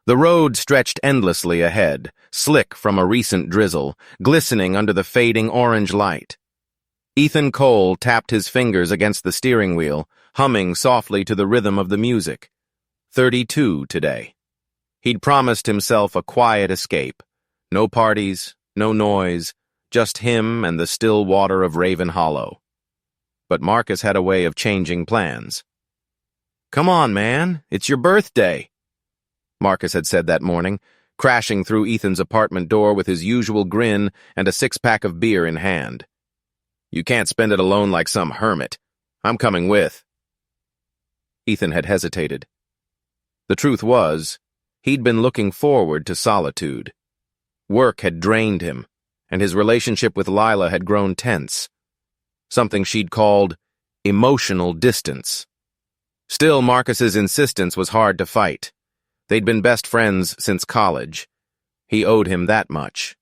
The road stretched endlessly ahead, slick from a recent drizzle, glistening under the fading orange light. Ethan Cole tapped his fingers against the steering wheel, humming softly to the rhythm of the music. 32 today. He'd promised himself a quiet escape. No parties, no noise, just him and the still water of Raven Hollow. But Marcus had a way of changing plans. "Come on, man, it's your birthday," Marcus had said that morning, crashing through Ethan's apartment door with his usual grin and a six-pack of beer in hand. "You can't spend it alone like some hermit. I'm coming with." Ethan had hesitated. The truth was, he'd been looking forward to solitude. Work had drained him, and his relationship with Lila had grown tense. Something she'd called emotional distance. Still, Marcus's insistence was hard to fight. They'd been best friends since college. He owed him that much.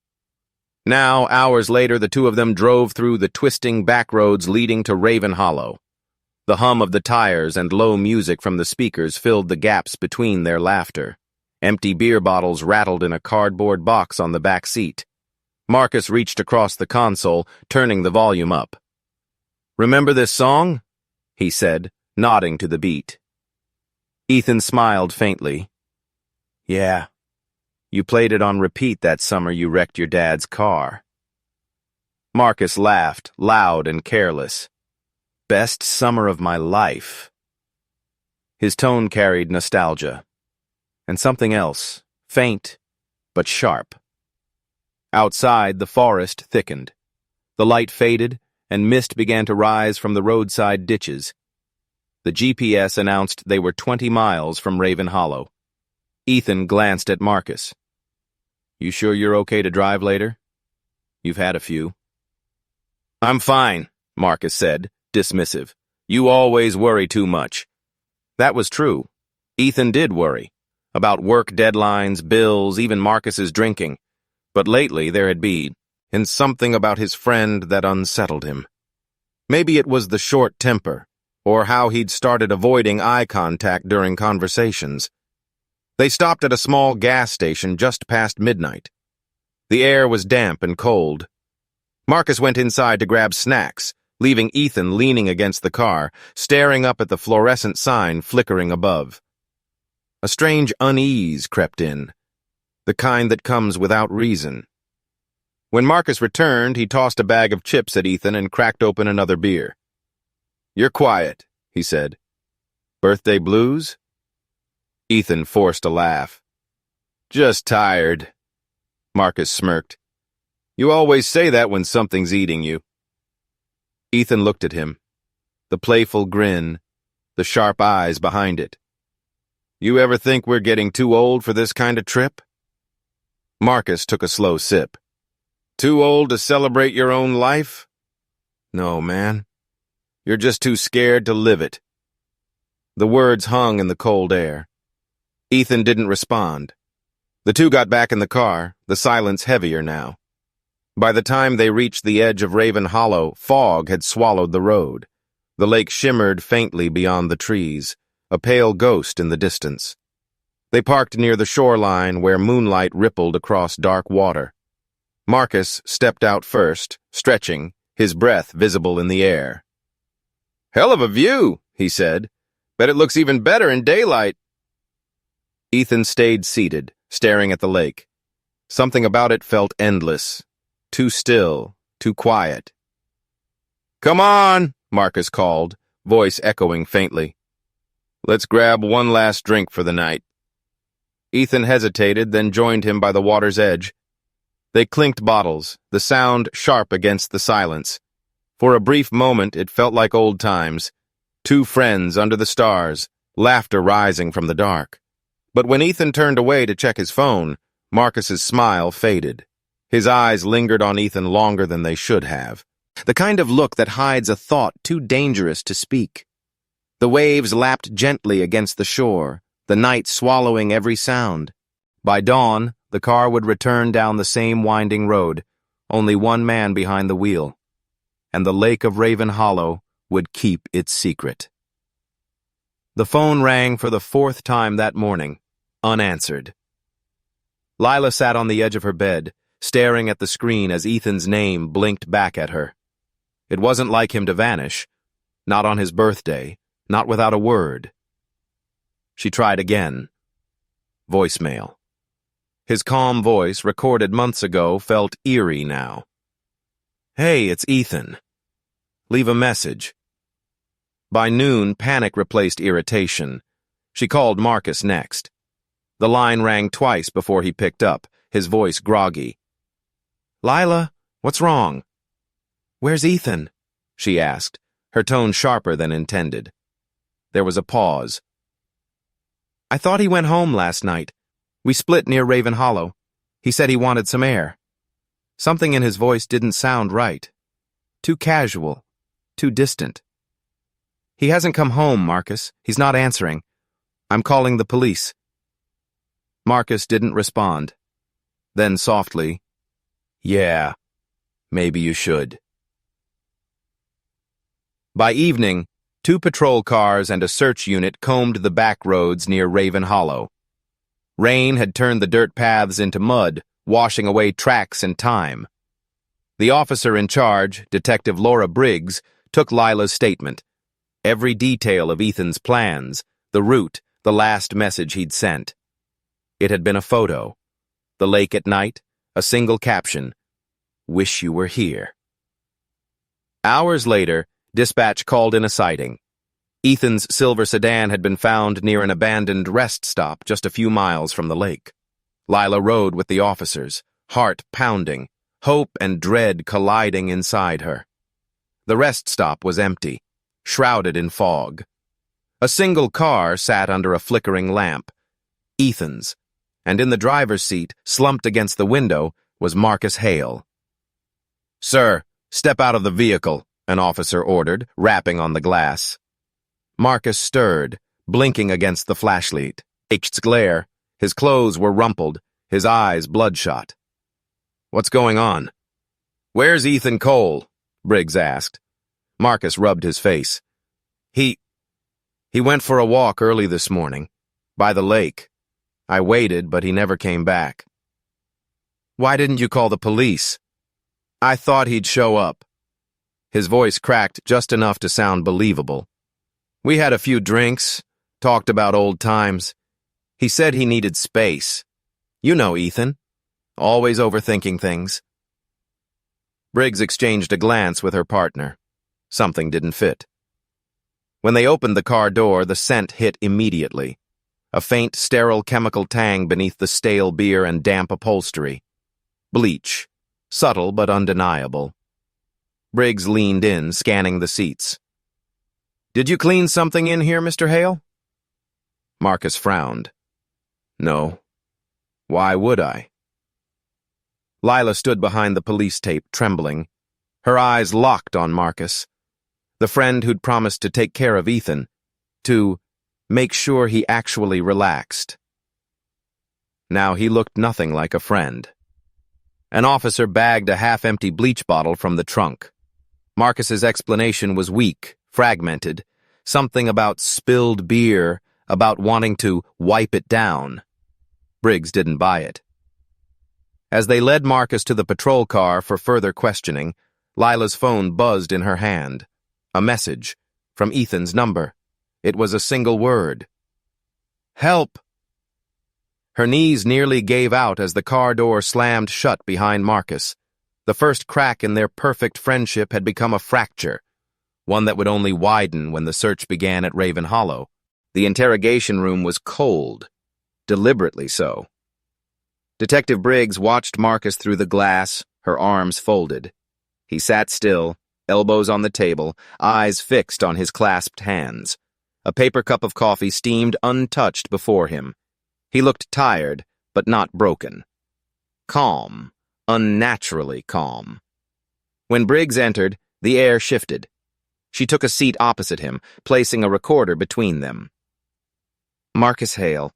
Now, hours later, the two of them drove through the twisting back roads leading to Raven Hollow. The hum of the tires and low music from the speakers filled the gaps between their laughter. Empty beer bottles rattled in a cardboard box on the back seat. Marcus reached across the console, turning the volume up. "Remember this song?" he said, nodding to the beat. Ethan smiled faintly. "Yeah. You played it on repeat that summer you wrecked your dad's car." Marcus laughed, loud and careless. "Best summer of my life." His tone carried nostalgia. And something else, faint but sharp. Outside, the forest thickened. The light faded, and mist began to rise from the roadside ditches. The GPS announced they were 20 miles from Raven Hollow. Ethan glanced at Marcus. "You sure you're okay to drive later? You've had a few." "I'm fine," Marcus said, dismissive. "You always worry too much." That was true. Ethan did worry. About work deadlines, bills, even Marcus's drinking. But lately there had been something about his friend that unsettled him. Maybe it was the short temper, or how he'd started avoiding eye contact during conversations. They stopped at a small gas station just past midnight. The air was damp and cold. Marcus went inside to grab snacks, leaving Ethan leaning against the car, staring up at the fluorescent sign flickering above. A strange unease crept in, the kind that comes without reason. When Marcus returned, he tossed a bag of chips at Ethan and cracked open another beer. "You're quiet," he said. "Birthday blues?" Ethan forced a laugh. "Just tired." Marcus smirked. "You always say that when something's eating you." Ethan looked at him, the playful grin, the sharp eyes behind it. "You ever think we're getting too old for this kind of trip?" Marcus took a slow sip. "Too old to celebrate your own life?" "No, man. You're just too scared to live it." The words hung in the cold air. Ethan didn't respond. The two got back in the car, the silence heavier now. By the time they reached the edge of Raven Hollow, fog had swallowed the road. The lake shimmered faintly beyond the trees, a pale ghost in the distance. They parked near the shoreline where moonlight rippled across dark water. Marcus stepped out first, stretching, his breath visible in the air. "Hell of a view," he said. "Bet it looks even better in daylight." Ethan stayed seated, staring at the lake. Something about it felt endless, too still, too quiet. "Come on," Marcus called, voice echoing faintly. "Let's grab one last drink for the night." Ethan hesitated, then joined him by the water's edge. They clinked bottles, the sound sharp against the silence. For a brief moment, it felt like old times. Two friends under the stars, laughter rising from the dark. But when Ethan turned away to check his phone, Marcus's smile faded. His eyes lingered on Ethan longer than they should have. The kind of look that hides a thought too dangerous to speak. The waves lapped gently against the shore, the night swallowing every sound. By dawn, the car would return down the same winding road, only one man behind the wheel. And the lake of Raven Hollow would keep its secret. The phone rang for the fourth time that morning, unanswered. Lila sat on the edge of her bed, staring at the screen as Ethan's name blinked back at her. It wasn't like him to vanish. Not on his birthday, not without a word. She tried again. Voicemail. His calm voice, recorded months ago, felt eerie now. "Hey, it's Ethan. Leave a message." By noon, panic replaced irritation. She called Marcus next. The line rang twice before he picked up, his voice groggy. "Lila, what's wrong?" "Where's Ethan?" she asked, her tone sharper than intended. There was a pause. "I thought he went home last night. We split near Raven Hollow. He said he wanted some air." Something in his voice didn't sound right. Too casual, too distant. "He hasn't come home, Marcus. He's not answering. I'm calling the police." Marcus didn't respond. Then softly, "Yeah, maybe you should." By evening, 2 patrol cars and a search unit combed the back roads near Raven Hollow. Rain had turned the dirt paths into mud, washing away tracks and time. The officer in charge, Detective Laura Briggs, took Lila's statement. Every detail of Ethan's plans, the route, the last message he'd sent. It had been a photo. The lake at night, a single caption, "Wish you were here." Hours later, dispatch called in a sighting. Ethan's silver sedan had been found near an abandoned rest stop just a few miles from the lake. Lila rode with the officers, heart pounding, hope and dread colliding inside her. The rest stop was empty, shrouded in fog. A single car sat under a flickering lamp, Ethan's, and in the driver's seat, slumped against the window, was Marcus Hale. "Sir, step out of the vehicle," an officer ordered, rapping on the glass. Marcus stirred, blinking against the flashlight. H's glare, his clothes were rumpled, his eyes bloodshot. "What's going on?" "Where's Ethan Cole?" Briggs asked. Marcus rubbed his face. He went for a walk early this morning, by the lake. I waited, but he never came back." "Why didn't you call the police?" "I thought he'd show up." His voice cracked just enough to sound believable. "We had a few drinks, talked about old times. He said he needed space. You know Ethan. Always overthinking things." Briggs exchanged a glance with her partner. Something didn't fit. When they opened the car door, the scent hit immediately. A faint, sterile chemical tang beneath the stale beer and damp upholstery. Bleach. Subtle but undeniable. Briggs leaned in, scanning the seats. "Did you clean something in here, Mr. Hale?" Marcus frowned. "No. Why would I?" Lila stood behind the police tape, trembling. Her eyes locked on Marcus. The friend who'd promised to take care of Ethan. To make sure he actually relaxed. Now he looked nothing like a friend. An officer bagged a half-empty bleach bottle from the trunk. Marcus's explanation was weak, fragmented. Something about spilled beer, about wanting to wipe it down. Briggs didn't buy it. As they led Marcus to the patrol car for further questioning, Lila's phone buzzed in her hand. A message from Ethan's number. It was a single word. "Help!" Her knees nearly gave out as the car door slammed shut behind Marcus. The first crack in their perfect friendship had become a fracture, one that would only widen when the search began at Raven Hollow. The interrogation room was cold, deliberately so. Detective Briggs watched Marcus through the glass, her arms folded. He sat still, elbows on the table, eyes fixed on his clasped hands. A paper cup of coffee steamed untouched before him. He looked tired, but not broken. Calm, unnaturally calm. When Briggs entered, the air shifted. She took a seat opposite him, placing a recorder between them. "Marcus Hale,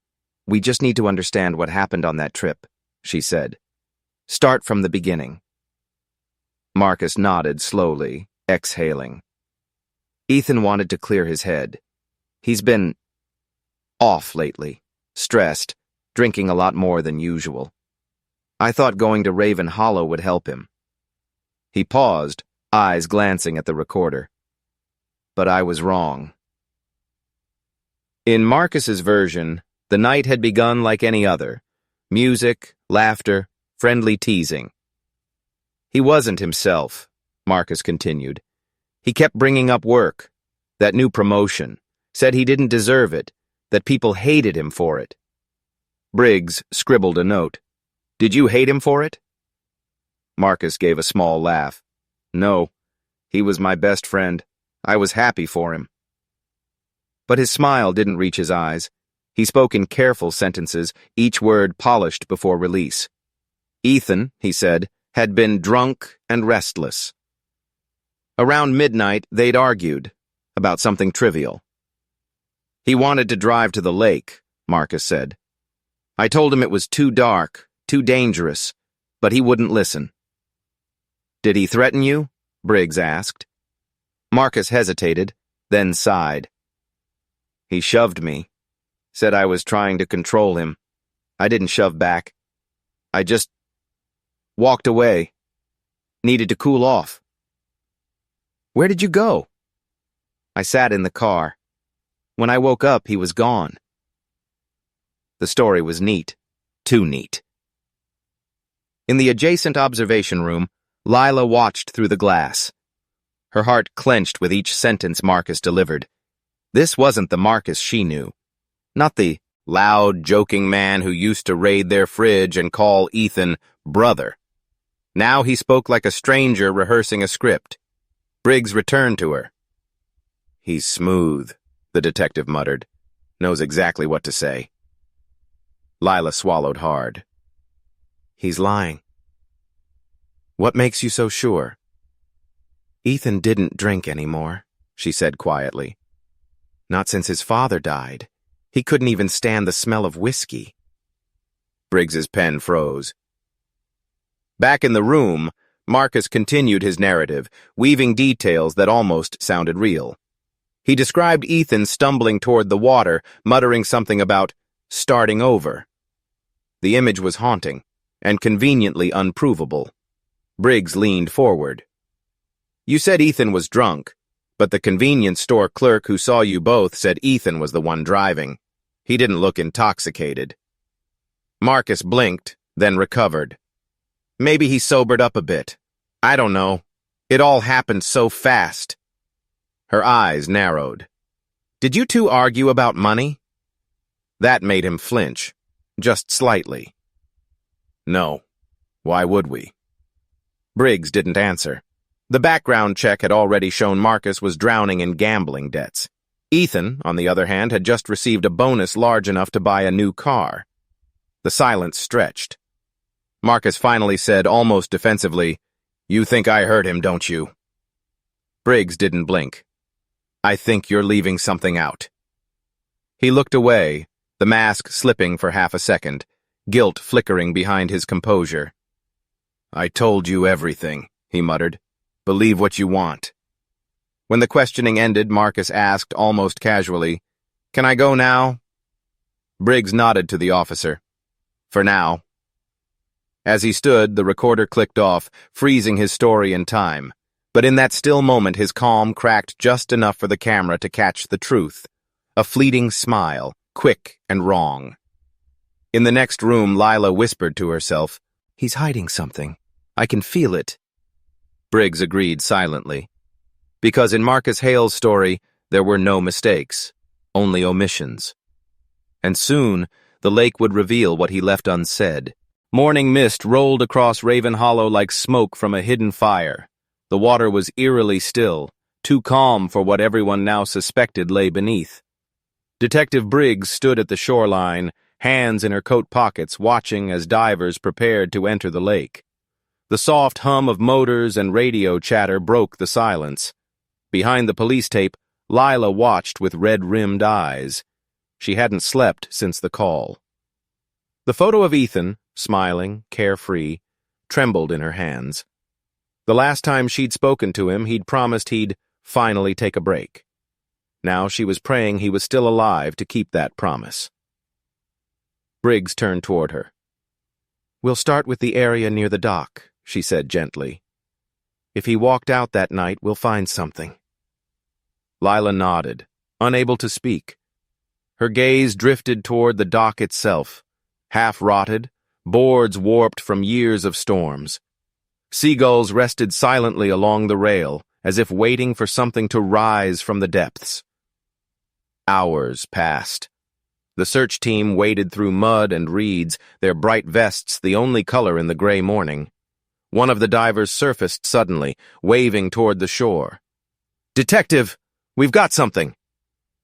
we just need to understand what happened on that trip," she said. "Start from the beginning." Marcus nodded slowly, exhaling. Ethan wanted to clear his head. He's been off lately, stressed, drinking a lot more than usual. I thought going to Raven Hollow would help him. He paused, eyes glancing at the recorder. But I was wrong. In Marcus's version, the night had begun like any other. Music, laughter, friendly teasing. He wasn't himself, Marcus continued. He kept bringing up work, that new promotion, said he didn't deserve it, that people hated him for it. Briggs scribbled a note. Did you hate him for it? Marcus gave a small laugh. No, he was my best friend. I was happy for him. But his smile didn't reach his eyes. He spoke in careful sentences, each word polished before release. Ethan, he said, had been drunk and restless. Around midnight, they'd argued about something trivial. He wanted to drive to the lake, Marcus said. I told him it was too dark, too dangerous, but he wouldn't listen. Did he threaten you? Briggs asked. Marcus hesitated, then sighed. He shoved me, said I was trying to control him. I didn't shove back. I just walked away. Needed to cool off. Where did you go? I sat in the car. When I woke up, he was gone. The story was neat. Too neat. In the adjacent observation room, Lila watched through the glass. Her heart clenched with each sentence Marcus delivered. This wasn't the Marcus she knew. Not the loud, joking man who used to raid their fridge and call Ethan brother. Now he spoke like a stranger rehearsing a script. Briggs returned to her. He's smooth, the detective muttered. Knows exactly what to say. Lila swallowed hard. He's lying. What makes you so sure? Ethan didn't drink anymore, she said quietly. Not since his father died. He couldn't even stand the smell of whiskey. Briggs's pen froze. Back in the room, Marcus continued his narrative, weaving details that almost sounded real. He described Ethan stumbling toward the water, muttering something about starting over. The image was haunting and conveniently unprovable. Briggs leaned forward. You said Ethan was drunk, but the convenience store clerk who saw you both said Ethan was the one driving. He didn't look intoxicated. Marcus blinked, then recovered. Maybe he sobered up a bit. I don't know. It all happened so fast. Her eyes narrowed. Did you two argue about money? That made him flinch, just slightly. No. Why would we? Briggs didn't answer. The background check had already shown Marcus was drowning in gambling debts. Ethan, on the other hand, had just received a bonus large enough to buy a new car. The silence stretched. Marcus finally said, almost defensively, You think I hurt him, don't you? Briggs didn't blink. I think you're leaving something out. He looked away, the mask slipping for half a second, guilt flickering behind his composure. I told you everything, he muttered. Believe what you want. When the questioning ended, Marcus asked, almost casually, Can I go now? Briggs nodded to the officer. For now. As he stood, the recorder clicked off, freezing his story in time. But in that still moment, his calm cracked just enough for the camera to catch the truth. A fleeting smile, quick and wrong. In the next room, Lila whispered to herself, He's hiding something. I can feel it. Briggs agreed silently. Because in Marcus Hale's story, there were no mistakes, only omissions. And soon, the lake would reveal what he left unsaid. Morning mist rolled across Raven Hollow like smoke from a hidden fire. The water was eerily still, too calm for what everyone now suspected lay beneath. Detective Briggs stood at the shoreline, hands in her coat pockets, watching as divers prepared to enter the lake. The soft hum of motors and radio chatter broke the silence. Behind the police tape, Lila watched with red-rimmed eyes. She hadn't slept since the call. The photo of Ethan, smiling, carefree, trembled in her hands. The last time she'd spoken to him, he'd promised he'd finally take a break. Now she was praying he was still alive to keep that promise. Briggs turned toward her. We'll start with the area near the dock, she said gently. If he walked out that night, we'll find something. Lila nodded, unable to speak. Her gaze drifted toward the dock itself, half-rotted, boards warped from years of storms. Seagulls rested silently along the rail, as if waiting for something to rise from the depths. Hours passed. The search team waded through mud and reeds, their bright vests the only color in the gray morning. One of the divers surfaced suddenly, waving toward the shore. "Detective, we've got something!"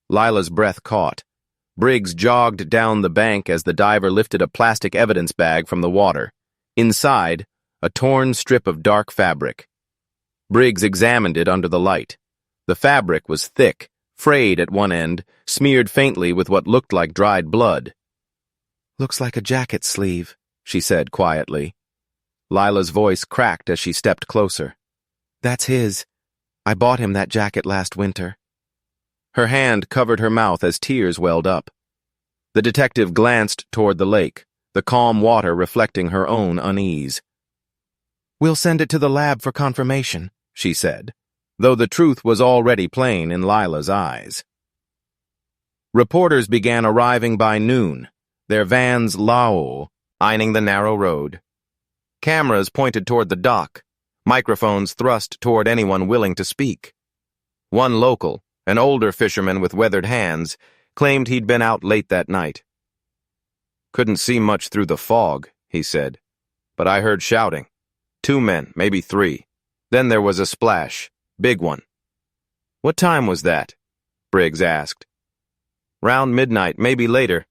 Lila's breath caught. Briggs jogged down the bank as the diver lifted a plastic evidence bag from the water. Inside, a torn strip of dark fabric. Briggs examined it under the light. The fabric was thick, frayed at one end, smeared faintly with what looked like dried blood. "Looks like a jacket sleeve," she said quietly. Lila's voice cracked as she stepped closer. "That's his. I bought him that jacket last winter." Her hand covered her mouth as tears welled up. The detective glanced toward the lake, the calm water reflecting her own unease. "We'll send it to the lab for confirmation," she said, though the truth was already plain in Lila's eyes. Reporters began arriving by noon, their vans low, eyeing the narrow road. Cameras pointed toward the dock, microphones thrust toward anyone willing to speak. One local, an older fisherman with weathered hands, claimed he'd been out late that night. "Couldn't see much through the fog," he said, "but I heard shouting. 2 men, maybe 3. Then there was a splash, big one." "What time was that?" Briggs asked. "Round midnight, maybe later.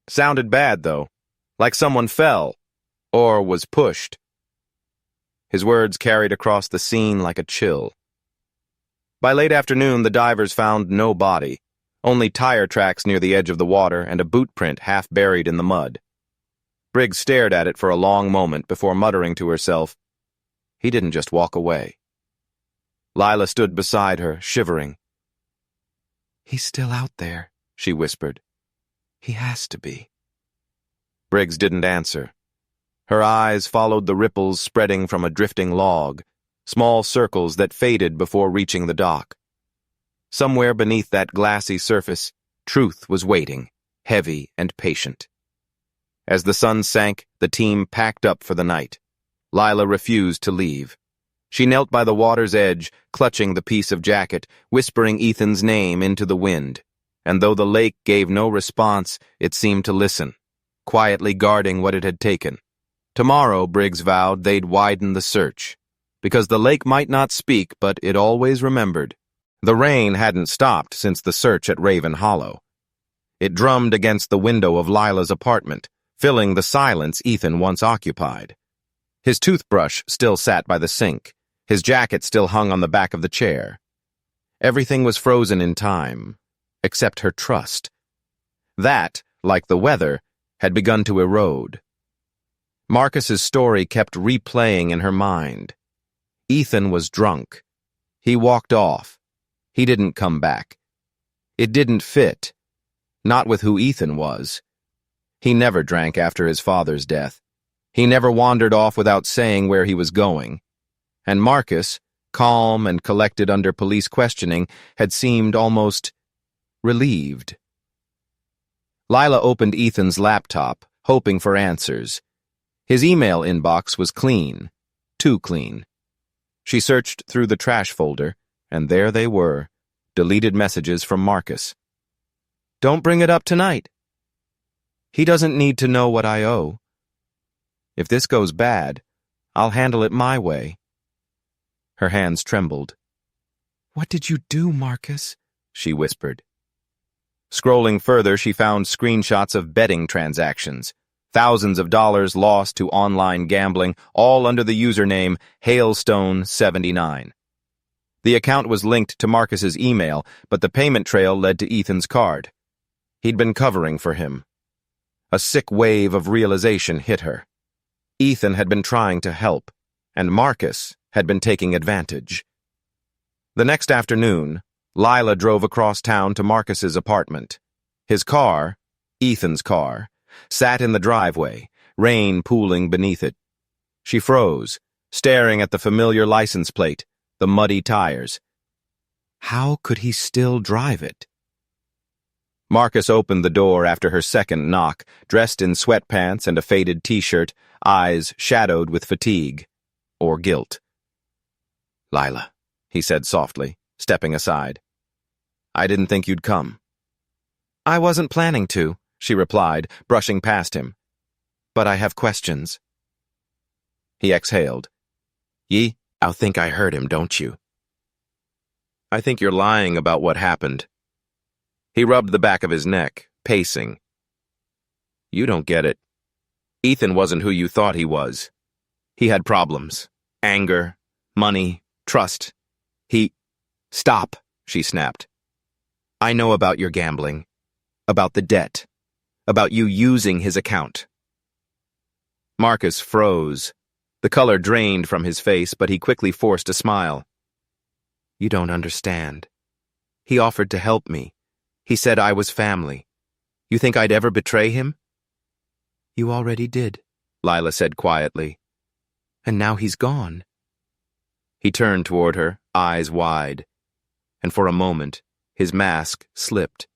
Sounded bad, though, like someone fell, or was pushed." His words carried across the scene like a chill. By late afternoon, the divers found no body, only tire tracks near the edge of the water and a boot print half buried in the mud. Briggs stared at it for a long moment before muttering to herself, "He didn't just walk away." Lila stood beside her, shivering. "He's still out there," she whispered. "He has to be." Briggs didn't answer. Her eyes followed the ripples spreading from a drifting log, small circles that faded before reaching the dock. Somewhere beneath that glassy surface, truth was waiting, heavy and patient. As the sun sank, the team packed up for the night. Lila refused to leave. She knelt by the water's edge, clutching the piece of jacket, whispering Ethan's name into the wind. And though the lake gave no response, it seemed to listen, quietly guarding what it had taken. Tomorrow, Briggs vowed, they'd widen the search. Because the lake might not speak, but it always remembered. The rain hadn't stopped since the search at Raven Hollow. It drummed against the window of Lila's apartment, filling the silence Ethan once occupied. His toothbrush still sat by the sink. His jacket still hung on the back of the chair. Everything was frozen in time, except her trust. That, like the weather, had begun to erode. Marcus's story kept replaying in her mind. Ethan was drunk. He walked off. He didn't come back. It didn't fit. Not with who Ethan was. He never drank after his father's death. He never wandered off without saying where he was going. And Marcus, calm and collected under police questioning, had seemed almost relieved. Lila opened Ethan's laptop, hoping for answers. His email inbox was clean, too clean. She searched through the trash folder, and there they were, deleted messages from Marcus. "Don't bring it up tonight. He doesn't need to know what I owe. If this goes bad, I'll handle it my way." Her hands trembled. "What did you do, Marcus?" she whispered. Scrolling further, she found screenshots of betting transactions. Thousands of dollars lost to online gambling, all under the username Hailstone79. The account was linked to Marcus's email, but the payment trail led to Ethan's card. He'd been covering for him. A sick wave of realization hit her. Ethan had been trying to help, and Marcus had been taking advantage. The next afternoon, Lila drove across town to Marcus's apartment. His car, Ethan's car, sat in the driveway, rain pooling beneath it. She froze, staring at the familiar license plate, the muddy tires. How could he still drive it? Marcus opened the door after her second knock, dressed in sweatpants and a faded t-shirt, eyes shadowed with fatigue or guilt. "Lila," he said softly, stepping aside. "I didn't think you'd come." "I wasn't planning to," she replied, brushing past him. "But I have questions." He exhaled. "I think I heard him, don't you?" "I think you're lying about what happened." He rubbed the back of his neck, pacing. "You don't get it. Ethan wasn't who you thought he was. He had problems. Anger, money, trust. Stop," she snapped. "I know about your gambling, about the debt, about you using his account." Marcus froze. The color drained from his face, but he quickly forced a smile. "You don't understand. He offered to help me. He said I was family. You think I'd ever betray him?" "You already did," Lila said quietly. "And now he's gone." He turned toward her, eyes wide, and for a moment, his mask slipped.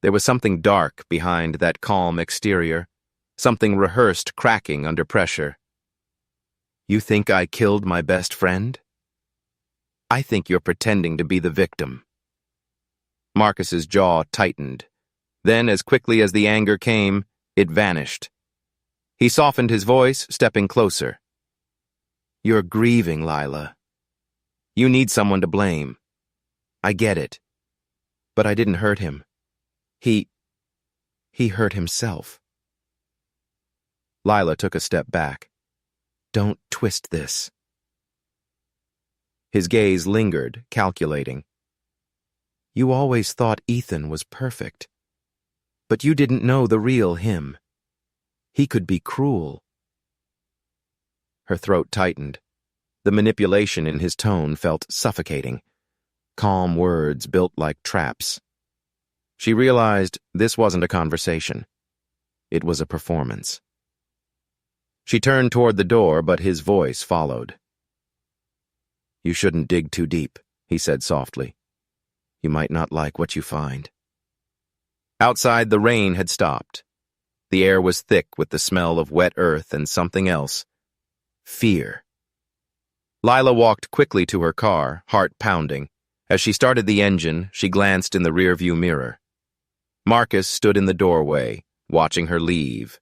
There was something dark behind that calm exterior, something rehearsed cracking under pressure. "You think I killed my best friend? I think you're pretending to be the victim." Marcus's jaw tightened. Then, as quickly as the anger came, it vanished. He softened his voice, stepping closer. "You're grieving, Lila. You need someone to blame. I get it. But I didn't hurt him. He hurt himself." Lila took a step back. "Don't twist this." His gaze lingered, calculating. "You always thought Ethan was perfect. But you didn't know the real him. He could be cruel." Her throat tightened. The manipulation in his tone felt suffocating. Calm words built like traps. She realized this wasn't a conversation. It was a performance. She turned toward the door, but his voice followed. "You shouldn't dig too deep," he said softly. "You might not like what you find." Outside, the rain had stopped. The air was thick with the smell of wet earth and something else. Fear. Lila walked quickly to her car, heart pounding. As she started the engine, she glanced in the rearview mirror. Marcus stood in the doorway, watching her leave.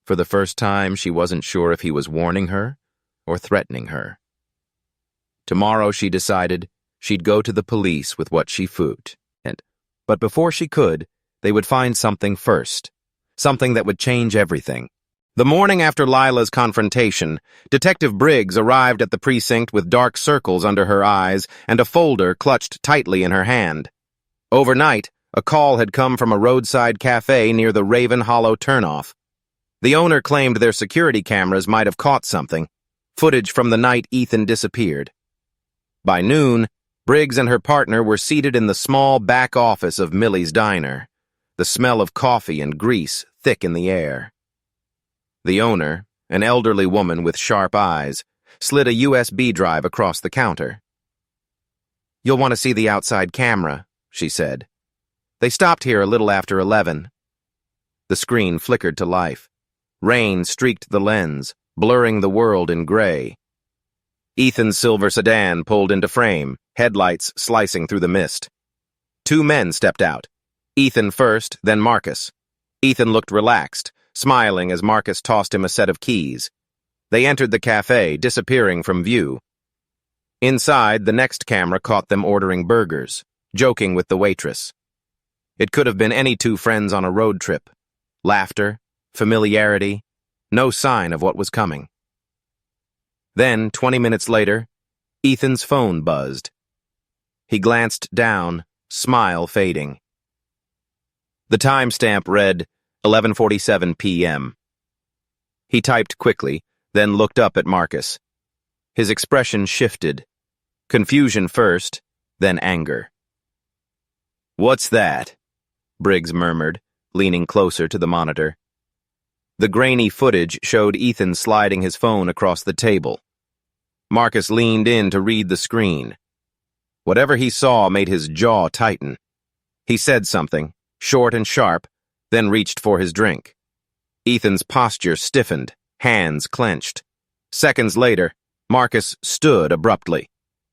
For the first time, she wasn't sure if he was warning her or threatening her. Tomorrow, she decided, she'd go to the police with what she found. But before she could, they would find something first. Something that would change everything. The morning after Lila's confrontation, Detective Briggs arrived at the precinct with dark circles under her eyes and a folder clutched tightly in her hand. Overnight, a call had come from a roadside cafe near the Raven Hollow turnoff. The owner claimed their security cameras might have caught something, footage from the night Ethan disappeared. By noon, Briggs and her partner were seated in the small back office of Millie's Diner, the smell of coffee and grease thick in the air. The owner, an elderly woman with sharp eyes, slid a USB drive across the counter. "You'll want to see the outside camera," she said. "They stopped here a little after 11. The screen flickered to life. Rain streaked the lens, blurring the world in gray. Ethan's silver sedan pulled into frame, headlights slicing through the mist. Two men stepped out. Ethan first, then Marcus. Ethan looked relaxed, smiling as Marcus tossed him a set of keys. They entered the cafe, disappearing from view. Inside, the next camera caught them ordering burgers, joking with the waitress. It could have been any two friends on a road trip. Laughter, familiarity, no sign of what was coming. Then, 20 minutes later, Ethan's phone buzzed. He glanced down, smile fading. The timestamp read 11:47 p.m. He typed quickly, then looked up at Marcus. His expression shifted. Confusion first, then anger. "What's that?" Briggs murmured, leaning closer to the monitor. The grainy footage showed Ethan sliding his phone across the table. Marcus leaned in to read the screen. Whatever he saw made his jaw tighten. He said something, short and sharp, then reached for his drink. Ethan's posture stiffened, hands clenched. Seconds later, Marcus stood abruptly.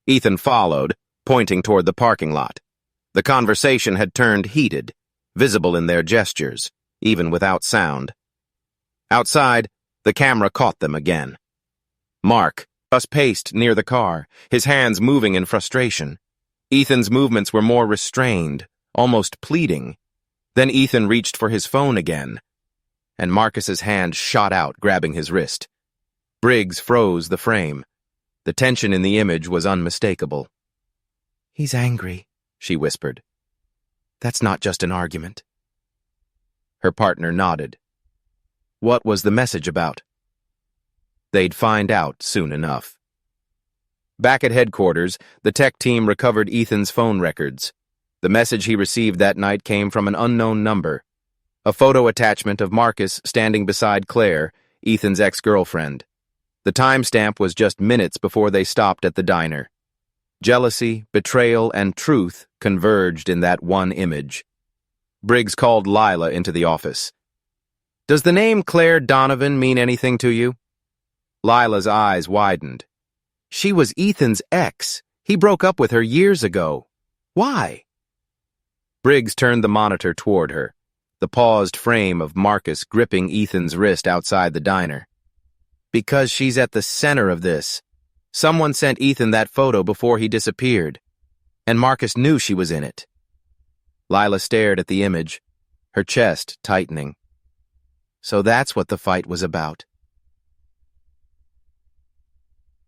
Ethan followed, pointing toward the parking lot. The conversation had turned heated, visible in their gestures, even without sound. Outside, the camera caught them again. Mark paced near the car, his hands moving in frustration. Ethan's movements were more restrained, almost pleading. Then Ethan reached for his phone again, and Marcus's hand shot out, grabbing his wrist. Briggs froze the frame. The tension in the image was unmistakable. "He's angry," she whispered. "That's not just an argument." Her partner nodded. What was the message about? They'd find out soon enough. Back at headquarters, the tech team recovered Ethan's phone records. The message he received that night came from an unknown number. A photo attachment of Marcus standing beside Claire, Ethan's ex-girlfriend. The timestamp was just minutes before they stopped at the diner. Jealousy, betrayal, and truth converged in that one image. Briggs called Lila into the office. "Does the name Claire Donovan mean anything to you?" Lila's eyes widened. "She was Ethan's ex. He broke up with her years ago. Why?" Briggs turned the monitor toward her, the paused frame of Marcus gripping Ethan's wrist outside the diner. "Because she's at the center of this. Someone sent Ethan that photo before he disappeared, and Marcus knew she was in it." Lila stared at the image, her chest tightening. So that's what the fight was about.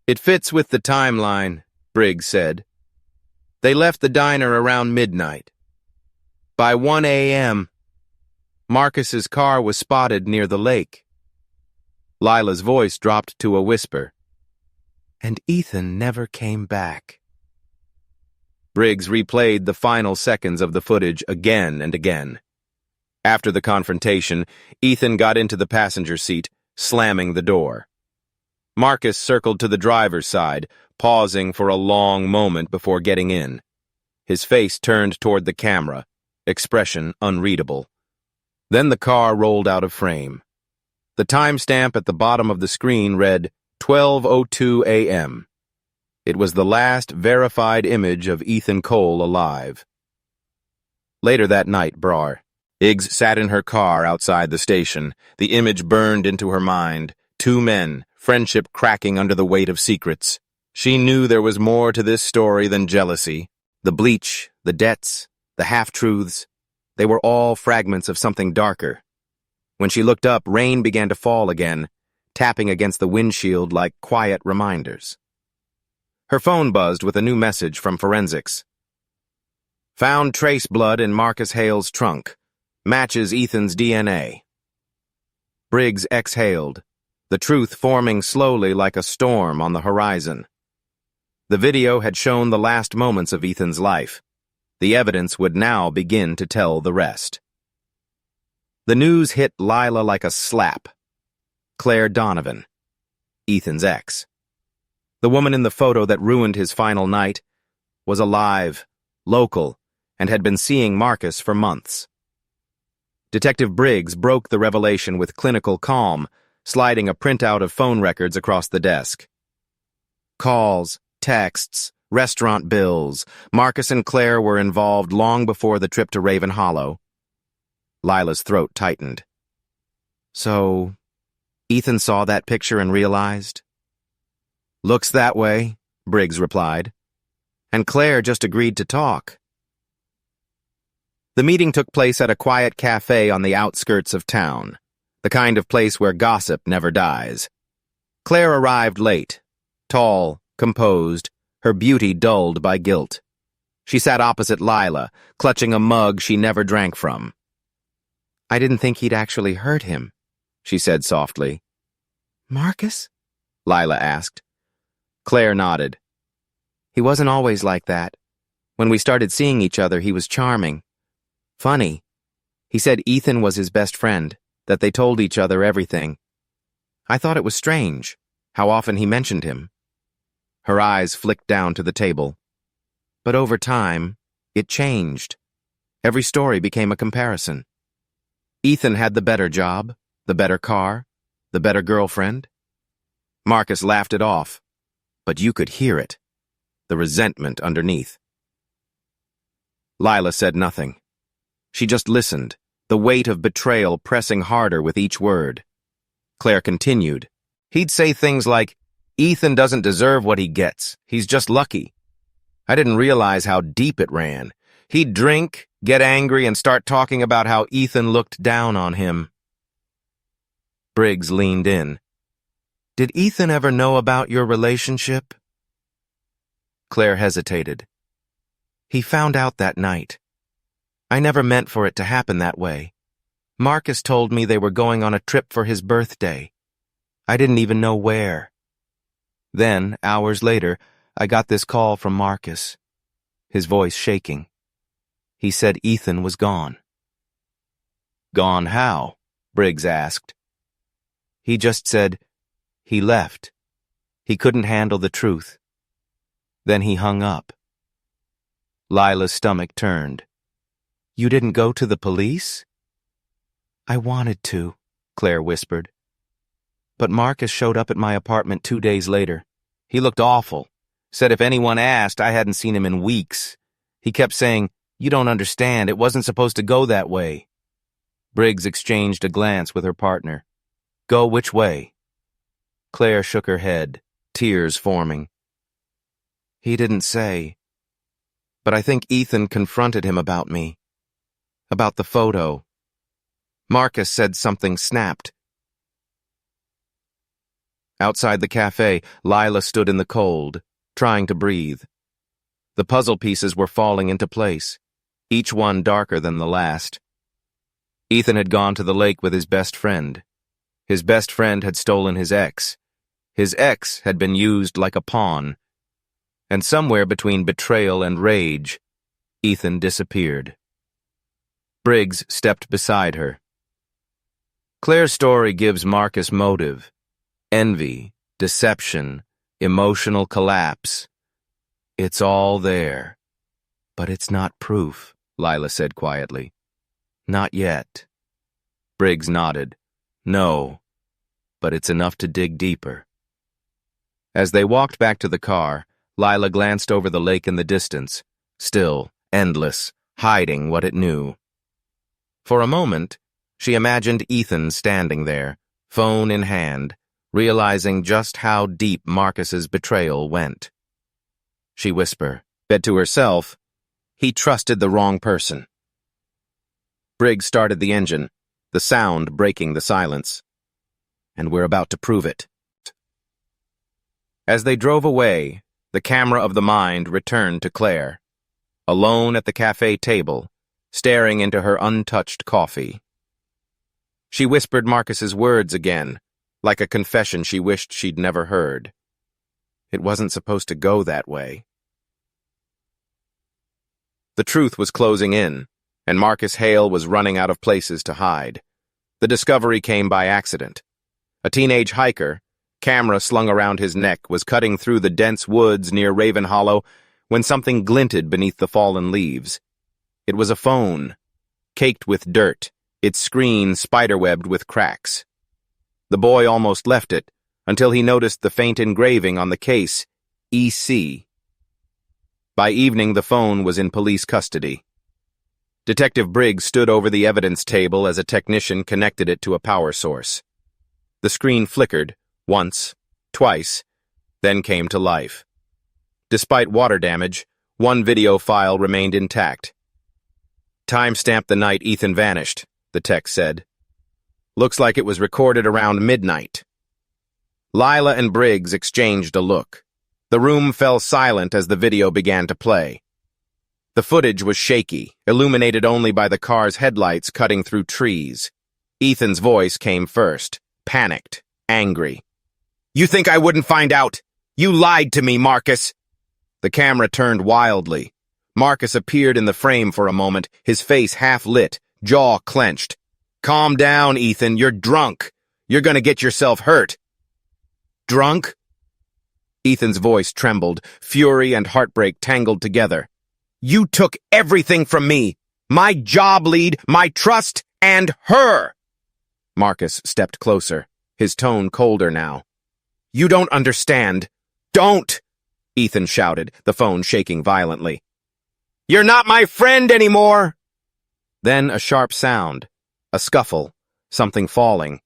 "It fits with the timeline," Briggs said. "They left the diner around midnight. By 1 a.m., Marcus's car was spotted near the lake." Lila's voice dropped to a whisper. "And Ethan never came back." Briggs replayed the final seconds of the footage again and again. After the confrontation, Ethan got into the passenger seat, slamming the door. Marcus circled to the driver's side, pausing for a long moment before getting in. His face turned toward the camera, expression unreadable. Then the car rolled out of frame. The timestamp at the bottom of the screen read 12:02 a.m. It was the last verified image of Ethan Cole alive. Later that night, Iggs sat in her car outside the station. The image burned into her mind. Two men, friendship cracking under the weight of secrets. She knew there was more to this story than jealousy. The bleach, the debts, the half-truths, they were all fragments of something darker. When she looked up, rain began to fall again, tapping against the windshield like quiet reminders. Her phone buzzed with a new message from forensics. "Found trace blood in Marcus Hale's trunk. Matches Ethan's DNA." Briggs exhaled, the truth forming slowly like a storm on the horizon. The video had shown the last moments of Ethan's life. The evidence would now begin to tell the rest. The news hit Lila like a slap. Claire Donovan, Ethan's ex. The woman in the photo that ruined his final night was alive, local, and had been seeing Marcus for months. Detective Briggs broke the revelation with clinical calm, sliding a printout of phone records across the desk. Calls, texts, restaurant bills. Marcus and Claire were involved long before the trip to Raven Hollow. Lila's throat tightened. "So, Ethan saw that picture and realized?" "Looks that way," Briggs replied. "And Claire just agreed to talk." The meeting took place at a quiet cafe on the outskirts of town, the kind of place where gossip never dies. Claire arrived late, tall, composed, her beauty dulled by guilt. She sat opposite Lila, clutching a mug she never drank from. "I didn't think he'd actually hurt him," she said softly. "Marcus?" Lila asked. Claire nodded. "He wasn't always like that. When we started seeing each other, he was charming. Funny. He said Ethan was his best friend. that they told each other everything. I thought it was strange, how often he mentioned him. Her eyes flicked down to the table. But over time, it changed. Every story became a comparison. Ethan had the better job, the better car, the better girlfriend. Marcus laughed it off, but you could hear it, the resentment underneath. Lila said nothing. She just listened, the weight of betrayal pressing harder with each word. Claire continued. He'd say things like, Ethan doesn't deserve what he gets. He's just lucky. I didn't realize how deep it ran. He'd drink, get angry, and start talking about how Ethan looked down on him. Briggs leaned in. Did Ethan ever know about your relationship? Claire hesitated. He found out that night. I never meant for it to happen that way. Marcus told me they were going on a trip for his birthday. I didn't even know where. Then, hours later, I got this call from Marcus, his voice shaking. He said Ethan was gone. Gone how? Briggs asked. He just said, he left. He couldn't handle the truth. Then he hung up. Lila's stomach turned. You didn't go to the police? I wanted to, Claire whispered. But Marcus showed up at my apartment 2 days later. He looked awful. Said if anyone asked, I hadn't seen him in weeks. He kept saying, you don't understand, it wasn't supposed to go that way. Briggs exchanged a glance with her partner. Go which way? Claire shook her head, tears forming. He didn't say. But I think Ethan confronted him about me. About the photo. Marcus said something snapped. Outside the cafe, Lila stood in the cold, trying to breathe. The puzzle pieces were falling into place, each one darker than the last. Ethan had gone to the lake with his best friend. His best friend had stolen his ex. His ex had been used like a pawn. And somewhere between betrayal and rage, Ethan disappeared. Briggs stepped beside her. Claire's story gives Marcus motive. Envy, deception, emotional collapse. It's all there. But it's not proof, Lila said quietly. Not yet. Briggs nodded. No, but it's enough to dig deeper. As they walked back to the car, Lila glanced over the lake in the distance, still, endless, hiding what it knew. For a moment, she imagined Ethan standing there, phone in hand, realizing just how deep Marcus's betrayal went. She whispered, said to herself, he trusted the wrong person. Briggs started the engine, the sound breaking the silence. And we're about to prove it. As they drove away, the camera of the mind returned to Claire, alone at the cafe table, staring into her untouched coffee. She whispered Marcus's words again, like a confession she wished she'd never heard. It wasn't supposed to go that way. The truth was closing in, and Marcus Hale was running out of places to hide. The discovery came by accident. A teenage hiker, camera slung around his neck, was cutting through the dense woods near Raven Hollow when something glinted beneath the fallen leaves. It was a phone, caked with dirt, its screen spiderwebbed with cracks. The boy almost left it, until he noticed the faint engraving on the case, EC. By evening, the phone was in police custody. Detective Briggs stood over the evidence table as a technician connected it to a power source. The screen flickered, once, twice, then came to life. Despite water damage, one video file remained intact. Time-stamped the night Ethan vanished, the text said. Looks like it was recorded around midnight. Lila and Briggs exchanged a look. The room fell silent as the video began to play. The footage was shaky, illuminated only by the car's headlights cutting through trees. Ethan's voice came first, panicked, angry. You think I wouldn't find out? You lied to me, Marcus! The camera turned wildly. Marcus appeared in the frame for a moment, his face half lit, jaw clenched. Calm down, Ethan. You're drunk. You're gonna get yourself hurt. Drunk? Ethan's voice trembled, fury and heartbreak tangled together. You took everything from me. My job lead, my trust, and her. Marcus stepped closer, his tone colder now. You don't understand. Don't! Ethan shouted, the phone shaking violently. You're not my friend anymore! Then a sharp sound, a scuffle, something falling.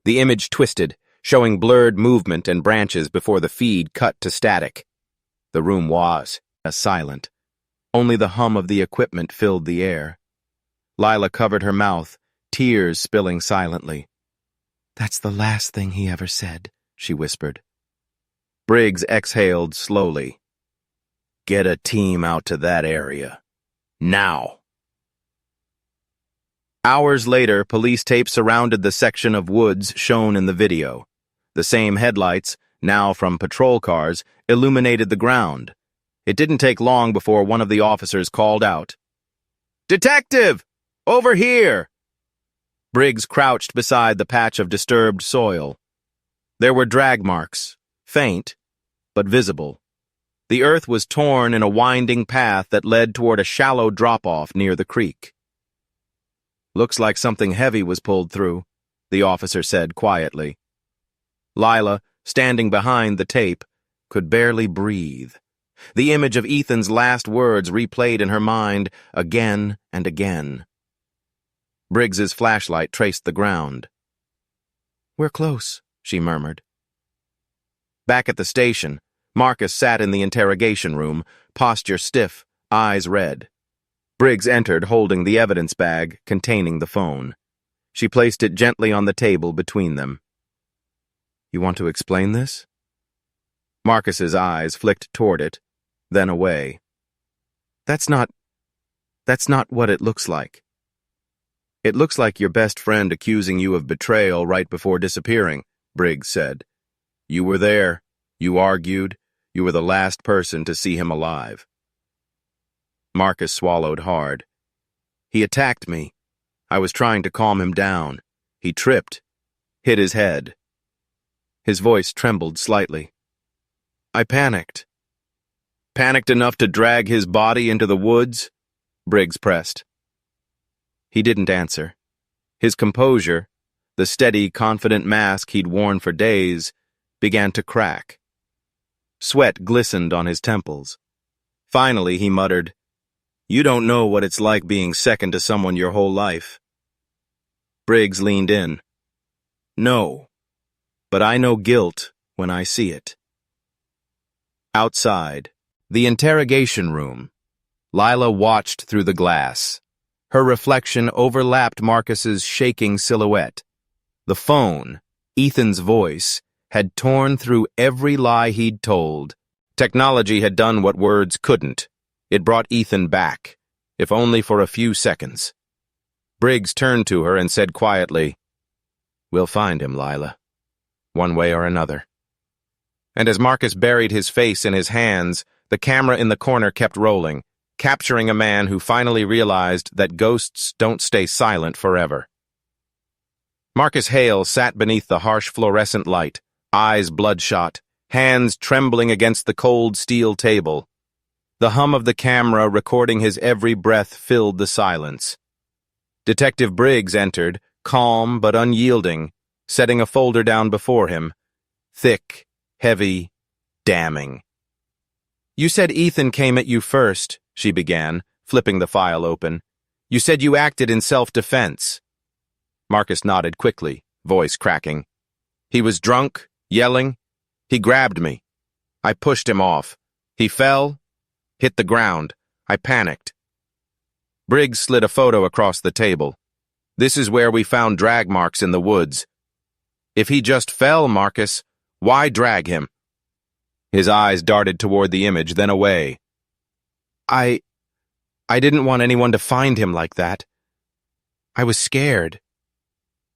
The image twisted, showing blurred movement and branches before the feed cut to static. The room was silent. Only the hum of the equipment filled the air. Lila covered her mouth, tears spilling silently. That's the last thing he ever said, she whispered. Briggs exhaled slowly. Get a team out to that area. Now. Hours later, police tape surrounded the section of woods shown in the video. The same headlights, now from patrol cars, illuminated the ground. It didn't take long before one of the officers called out, Detective! Over here! Briggs crouched beside the patch of disturbed soil. There were drag marks, faint, but visible. The earth was torn in a winding path that led toward a shallow drop-off near the creek. Looks like something heavy was pulled through, the officer said quietly. Lila, standing behind the tape, could barely breathe. The image of Ethan's last words replayed in her mind again and again. Briggs's flashlight traced the ground. We're close, she murmured. Back at the station, Marcus sat in the interrogation room, posture stiff, eyes red. Briggs entered holding the evidence bag containing the phone. She placed it gently on the table between them. You want to explain this? Marcus's eyes flicked toward it, then away. That's not what it looks like. It looks like your best friend accusing you of betrayal right before disappearing, Briggs said. You were there. You argued. You were the last person to see him alive. Marcus swallowed hard. He attacked me. I was trying to calm him down. He tripped, hit his head. His voice trembled slightly. I panicked. Panicked enough to drag his body into the woods? Briggs pressed. He didn't answer. His composure, the steady, confident mask he'd worn for days, began to crack. Sweat glistened on his temples. Finally, he muttered, You don't know what it's like being second to someone your whole life. Briggs leaned in. No, but I know guilt when I see it. Outside, the interrogation room, Lila watched through the glass. Her reflection overlapped Marcus's shaking silhouette. The phone, Ethan's voice, had torn through every lie he'd told. Technology had done what words couldn't. It brought Ethan back, if only for a few seconds. Briggs turned to her and said quietly, We'll find him, Lila, one way or another. And as Marcus buried his face in his hands, the camera in the corner kept rolling, capturing a man who finally realized that ghosts don't stay silent forever. Marcus Hale sat beneath the harsh fluorescent light, eyes bloodshot, hands trembling against the cold steel table. The hum of the camera recording his every breath filled the silence. Detective Briggs entered, calm but unyielding, setting a folder down before him. Thick, heavy, damning. You said Ethan came at you first, she began, flipping the file open. You said you acted in self-defense. Marcus nodded quickly, voice cracking. He was drunk, yelling. He grabbed me. I pushed him off. He fell, hit the ground. I panicked. Briggs slid a photo across the table. This is where we found drag marks in the woods. If he just fell, Marcus, why drag him? His eyes darted toward the image, then away. I didn't want anyone to find him like that. I was scared.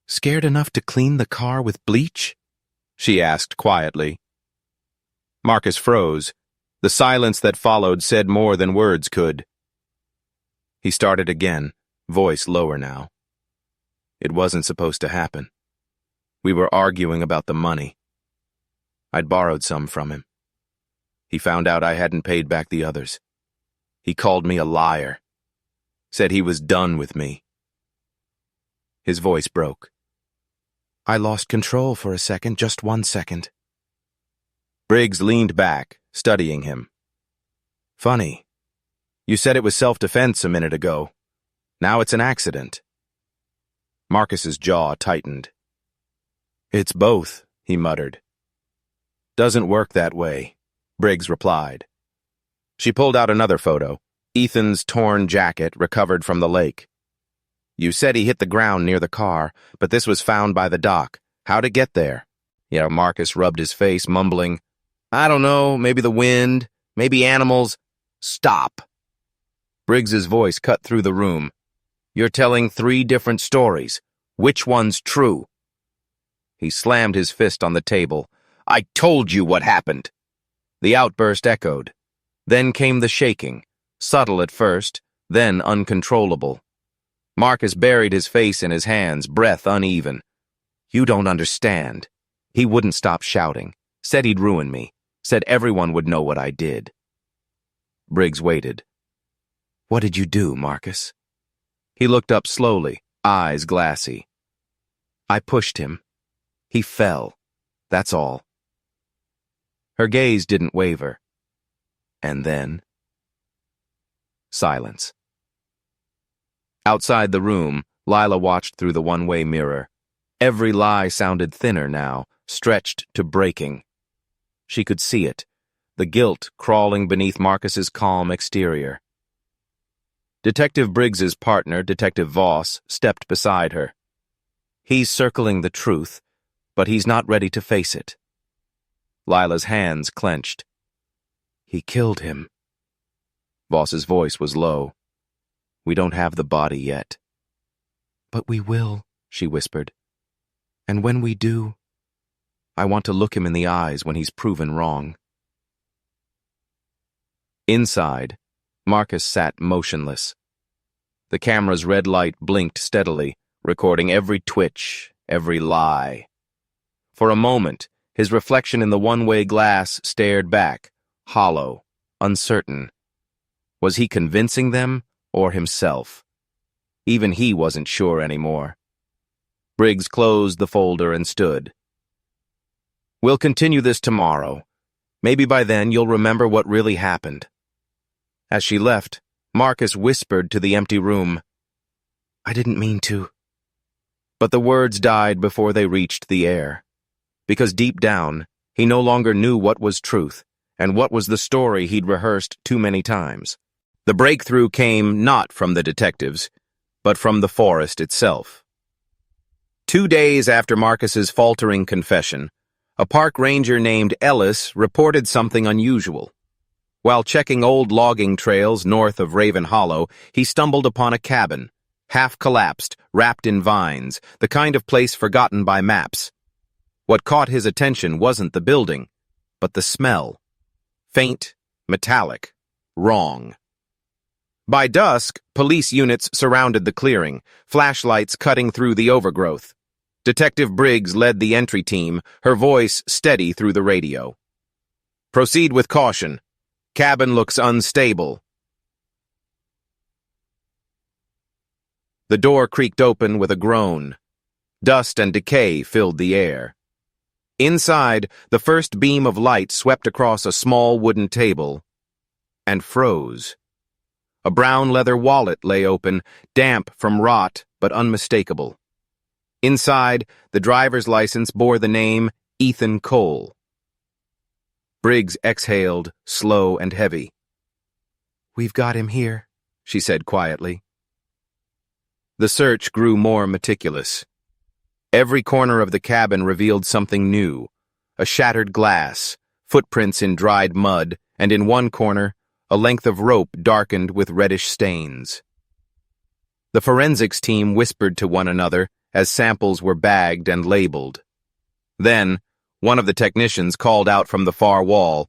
Scared enough to clean the car with bleach? She asked quietly. Marcus froze. The silence that followed said more than words could. He started again, voice lower now. It wasn't supposed to happen. We were arguing about the money. I'd borrowed some from him. He found out I hadn't paid back the others. He called me a liar. Said he was done with me. His voice broke. I lost control for a second, just 1 second. Briggs leaned back, studying him. Funny. You said it was self-defense a minute ago. Now it's an accident. Marcus's jaw tightened. It's both, he muttered. Doesn't work that way, Briggs replied. She pulled out another photo, Ethan's torn jacket recovered from the lake. You said he hit the ground near the car, but this was found by the dock. How'd it get there? Marcus rubbed his face, mumbling, I don't know, maybe the wind, maybe animals. Stop. Briggs's voice cut through the room. You're telling 3 different stories. Which one's true? He slammed his fist on the table. I told you what happened. The outburst echoed. Then came the shaking, subtle at first, then uncontrollable. Marcus buried his face in his hands, breath uneven. You don't understand. He wouldn't stop shouting. Said he'd ruin me. Said everyone would know what I did. Briggs waited. What did you do, Marcus? He looked up slowly, eyes glassy. I pushed him. He fell. That's all. Her gaze didn't waver. And then... silence. Outside the room, Lila watched through the one-way mirror. Every lie sounded thinner now, stretched to breaking. She could see it, the guilt crawling beneath Marcus's calm exterior. Detective Briggs's partner, Detective Voss, stepped beside her. He's circling the truth, but he's not ready to face it. Lila's hands clenched. He killed him. Voss's voice was low. We don't have the body yet. But we will, she whispered. And when we do, I want to look him in the eyes when he's proven wrong. Inside, Marcus sat motionless. The camera's red light blinked steadily, recording every twitch, every lie. For a moment, his reflection in the one-way glass stared back, hollow, uncertain. Was he convincing them or himself? Even he wasn't sure anymore. Briggs closed the folder and stood. We'll continue this tomorrow. Maybe by then you'll remember what really happened. As she left, Marcus whispered to the empty room, I didn't mean to. But the words died before they reached the air. Because deep down, he no longer knew what was truth, and what was the story he'd rehearsed too many times. The breakthrough came not from the detectives, but from the forest itself. 2 days after Marcus's faltering confession, a park ranger named Ellis reported something unusual. While checking old logging trails north of Raven Hollow, he stumbled upon a cabin, half-collapsed, wrapped in vines, the kind of place forgotten by maps. What caught his attention wasn't the building, but the smell. Faint, metallic, wrong. By dusk, police units surrounded the clearing, flashlights cutting through the overgrowth. Detective Briggs led the entry team, her voice steady through the radio. Proceed with caution. Cabin looks unstable. The door creaked open with a groan. Dust and decay filled the air. Inside, the first beam of light swept across a small wooden table and froze. A brown leather wallet lay open, damp from rot but unmistakable. Inside, the driver's license bore the name Ethan Cole. Briggs exhaled, slow and heavy. We've got him here, she said quietly. The search grew more meticulous. Every corner of the cabin revealed something new. A shattered glass, footprints in dried mud, and in one corner, a length of rope darkened with reddish stains. The forensics team whispered to one another as samples were bagged and labeled. Then, one of the technicians called out from the far wall,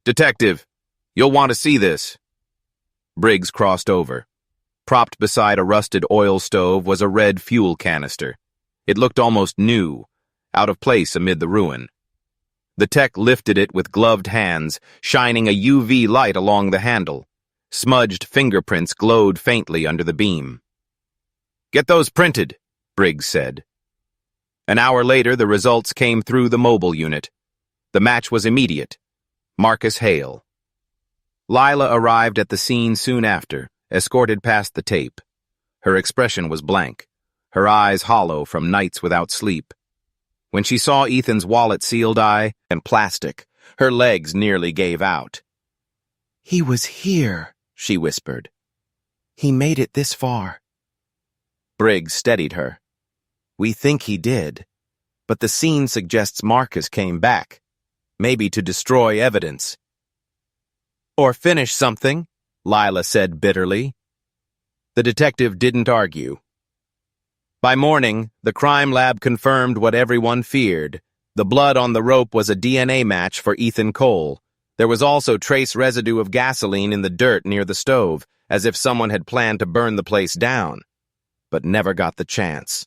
Detective, you'll want to see this. Briggs crossed over. Propped beside a rusted oil stove was a red fuel canister. It looked almost new, out of place amid the ruin. The tech lifted it with gloved hands, shining a UV light along the handle. Smudged fingerprints glowed faintly under the beam. "Get those printed," Briggs said. An hour later, the results came through the mobile unit. The match was immediate. Marcus Hale. Lila arrived at the scene soon after, escorted past the tape. Her expression was blank, her eyes hollow from nights without sleep. When she saw Ethan's wallet-sealed eye and plastic, her legs nearly gave out. "He was here," she whispered. "He made it this far." Briggs steadied her. "We think he did, but the scene suggests Marcus came back, maybe to destroy evidence." "Or finish something," Lila said bitterly. The detective didn't argue. By morning, the crime lab confirmed what everyone feared. The blood on the rope was a DNA match for Ethan Cole. There was also trace residue of gasoline in the dirt near the stove, as if someone had planned to burn the place down, but never got the chance.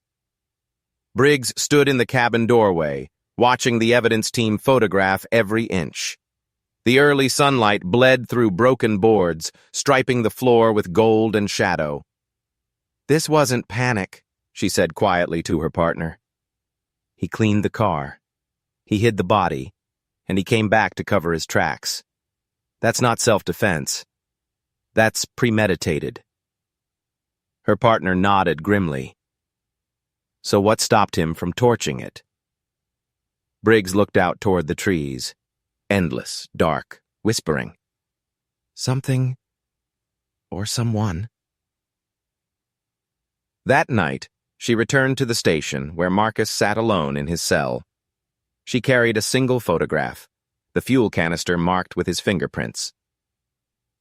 Briggs stood in the cabin doorway, watching the evidence team photograph every inch. The early sunlight bled through broken boards, striping the floor with gold and shadow. "This wasn't panic," she said quietly to her partner. "He cleaned the car. He hid the body, and he came back to cover his tracks. That's not self-defense. That's premeditated." Her partner nodded grimly. "So what stopped him from torching it?" Briggs looked out toward the trees. Endless, dark, whispering. "Something or someone." That night, she returned to the station where Marcus sat alone in his cell. She carried a single photograph, the fuel canister marked with his fingerprints.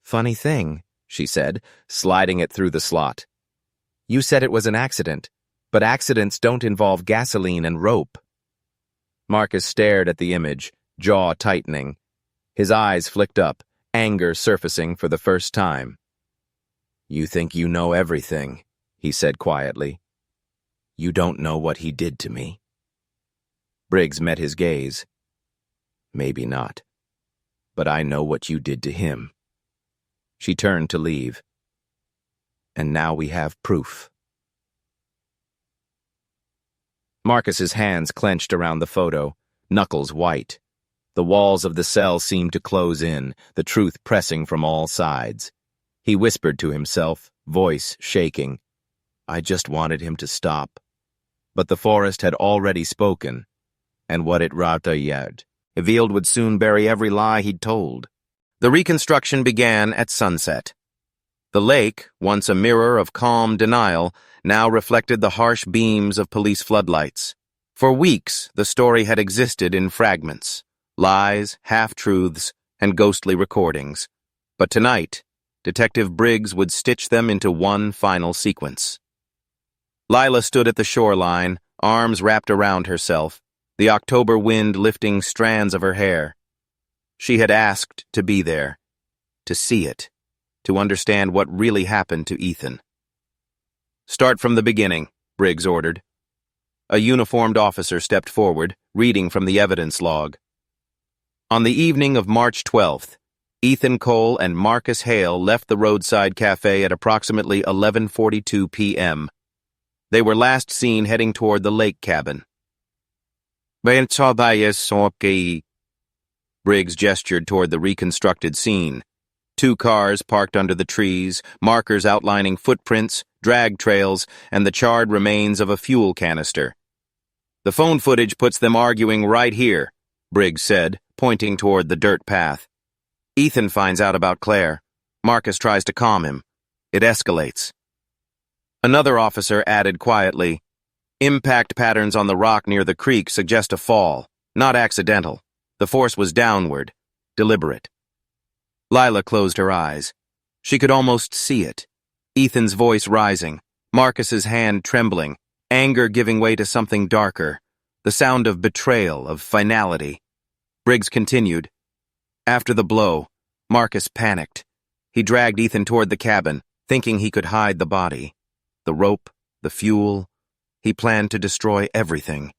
"Funny thing," she said, sliding it through the slot. "You said it was an accident, but accidents don't involve gasoline and rope." Marcus stared at the image, jaw tightening. His eyes flicked up, anger surfacing for the first time. "You think you know everything," he said quietly. "You don't know what he did to me." Briggs met his gaze. "Maybe not. But I know what you did to him." She turned to leave. "And now we have proof." Marcus's hands clenched around the photo, knuckles white. The walls of the cell seemed to close in, the truth pressing from all sides. He whispered to himself, voice shaking. "I just wanted him to stop." But the forest had already spoken, and what it revealed would soon bury every lie he'd told. The reconstruction began at sunset. The lake, once a mirror of calm denial, now reflected the harsh beams of police floodlights. For weeks, the story had existed in fragments. Lies, half-truths, and ghostly recordings. But tonight, Detective Briggs would stitch them into one final sequence. Lila stood at the shoreline, arms wrapped around herself, the October wind lifting strands of her hair. She had asked to be there, to see it, to understand what really happened to Ethan. "Start from the beginning," Briggs ordered. A uniformed officer stepped forward, reading from the evidence log. On the evening of March 12th, Ethan Cole and Marcus Hale left the roadside cafe at approximately 11:42 p.m. They were last seen heading toward the lake cabin. Briggs gestured toward the reconstructed scene. 2 cars parked under the trees, markers outlining footprints, drag trails, and the charred remains of a fuel canister. "The phone footage puts them arguing right here," Briggs said, pointing toward the dirt path. Ethan finds out about Claire. Marcus tries to calm him. It escalates. Another officer added quietly, "Impact patterns on the rock near the creek suggest a fall, not accidental. The force was downward, deliberate." Lila closed her eyes. She could almost see it. Ethan's voice rising, Marcus's hand trembling, anger giving way to something darker, the sound of betrayal, of finality. Briggs continued. After the blow, Marcus panicked. He dragged Ethan toward the cabin, thinking he could hide the body, the rope, the fuel. He planned to destroy everything,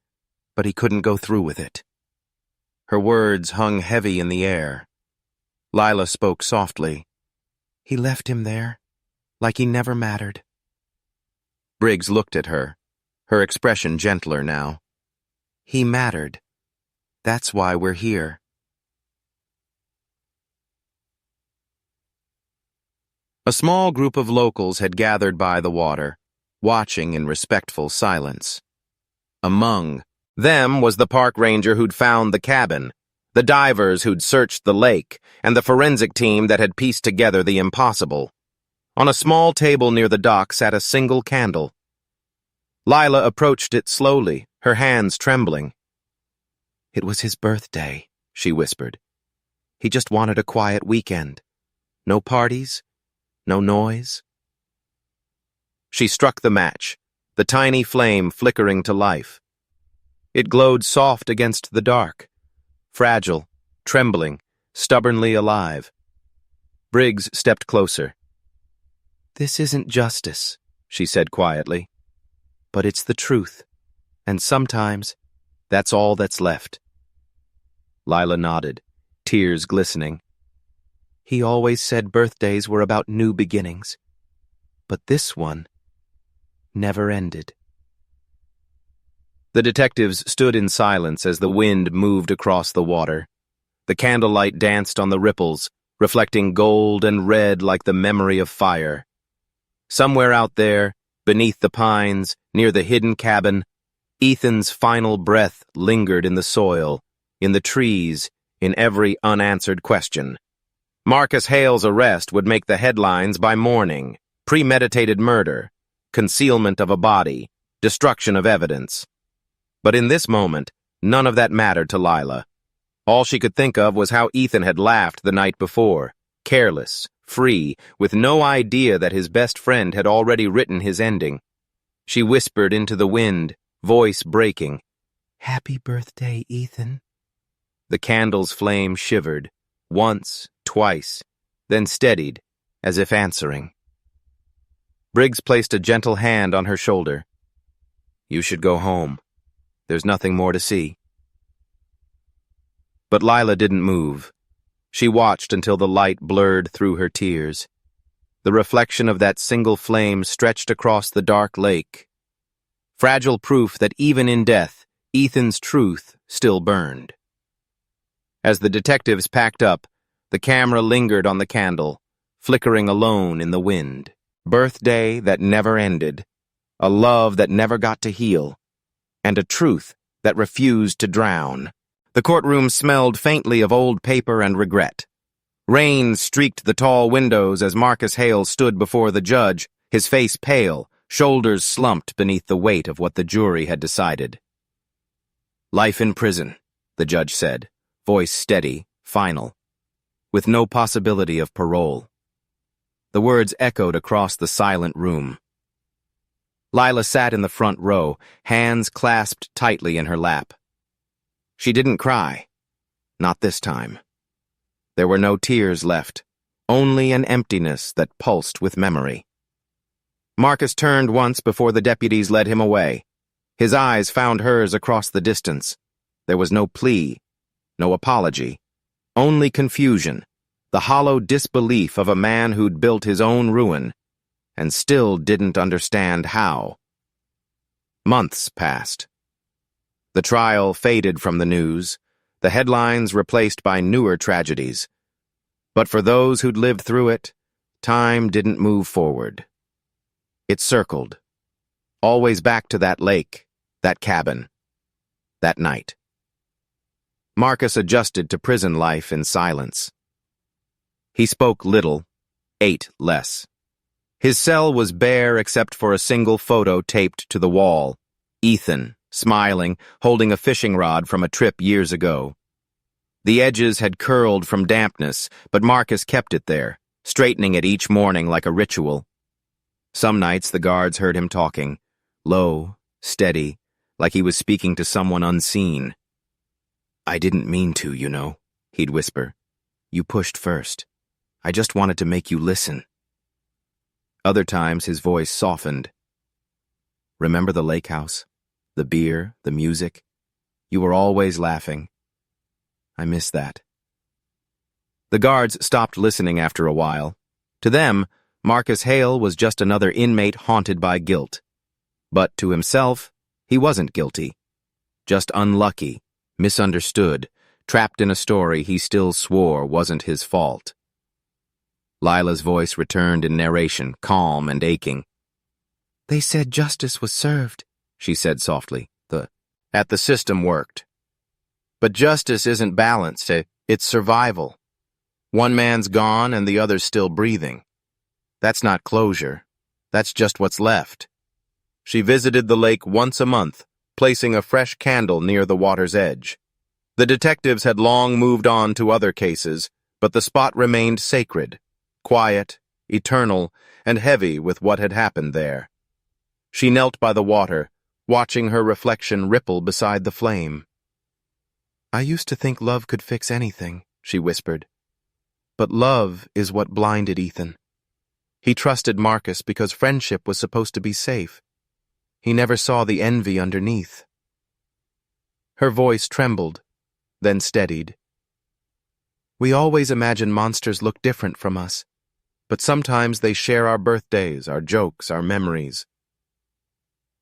but he couldn't go through with it. Her words hung heavy in the air. Lila spoke softly. He left him there, like he never mattered. Briggs looked at her, her expression gentler now. He mattered. That's why we're here. A small group of locals had gathered by the water, watching in respectful silence. Among them was the park ranger who'd found the cabin, the divers who'd searched the lake, and the forensic team that had pieced together the impossible. On a small table near the dock sat a single candle. Lila approached it slowly, her hands trembling. It was his birthday, she whispered. He just wanted a quiet weekend. No parties, no noise. She struck the match, the tiny flame flickering to life. It glowed soft against the dark, fragile, trembling, stubbornly alive. Briggs stepped closer. This isn't justice, she said quietly, but it's the truth, and sometimes that's all that's left. Lila nodded, tears glistening. He always said birthdays were about new beginnings, but this one never ended. The detectives stood in silence as the wind moved across the water. The candlelight danced on the ripples, reflecting gold and red like the memory of fire. Somewhere out there, beneath the pines, near the hidden cabin, Ethan's final breath lingered in the soil, in the trees, in every unanswered question. Marcus Hale's arrest would make the headlines by morning. Premeditated murder, concealment of a body, destruction of evidence. But in this moment, none of that mattered to Lila. All she could think of was how Ethan had laughed the night before, careless, free, with no idea that his best friend had already written his ending. She whispered into the wind, voice breaking, "Happy birthday, Ethan." The candle's flame shivered, once, twice, then steadied, as if answering. Briggs placed a gentle hand on her shoulder. You should go home. There's nothing more to see. But Lila didn't move. She watched until the light blurred through her tears. The reflection of that single flame stretched across the dark lake. Fragile proof that even in death, Ethan's truth still burned. As the detectives packed up, the camera lingered on the candle, flickering alone in the wind. Birthday that never ended, a love that never got to heal, and a truth that refused to drown. The courtroom smelled faintly of old paper and regret. Rain streaked the tall windows as Marcus Hale stood before the judge, his face pale, shoulders slumped beneath the weight of what the jury had decided. Life in prison, the judge said, voice steady, final, with no possibility of parole. The words echoed across the silent room. Lila sat in the front row, hands clasped tightly in her lap. She didn't cry. Not this time. There were no tears left, only an emptiness that pulsed with memory. Marcus turned once before the deputies led him away. His eyes found hers across the distance. There was no plea, no apology, only confusion, the hollow disbelief of a man who'd built his own ruin and still didn't understand how. Months passed. The trial faded from the news, the headlines replaced by newer tragedies. But for those who'd lived through it, time didn't move forward. It circled, always back to that lake, that cabin, that night. Marcus adjusted to prison life in silence. He spoke little, ate less. His cell was bare except for a single photo taped to the wall. Ethan, smiling, holding a fishing rod from a trip years ago. The edges had curled from dampness, but Marcus kept it there, straightening it each morning like a ritual. Some nights the guards heard him talking, low, steady, like he was speaking to someone unseen. "I didn't mean to, you know," he'd whisper. "You pushed first. I just wanted to make you listen." Other times his voice softened. Remember the lake house? The beer, the music? You were always laughing. I miss that. The guards stopped listening after a while. To them, Marcus Hale was just another inmate haunted by guilt. But to himself, he wasn't guilty. Just unlucky, misunderstood, trapped in a story he still swore wasn't his fault. Lila's voice returned in narration, calm and aching. They said justice was served, she said softly. The system worked. But justice isn't balanced, it's survival. One man's gone and the other's still breathing. That's not closure. That's just what's left. She visited the lake once a month, placing a fresh candle near the water's edge. The detectives had long moved on to other cases, but the spot remained sacred, quiet, eternal, and heavy with what had happened there. She knelt by the water, watching her reflection ripple beside the flame. I used to think love could fix anything, she whispered. But love is what blinded Ethan. He trusted Marcus because friendship was supposed to be safe. He never saw the envy underneath. Her voice trembled, then steadied. We always imagine monsters look different from us, but sometimes they share our birthdays, our jokes, our memories.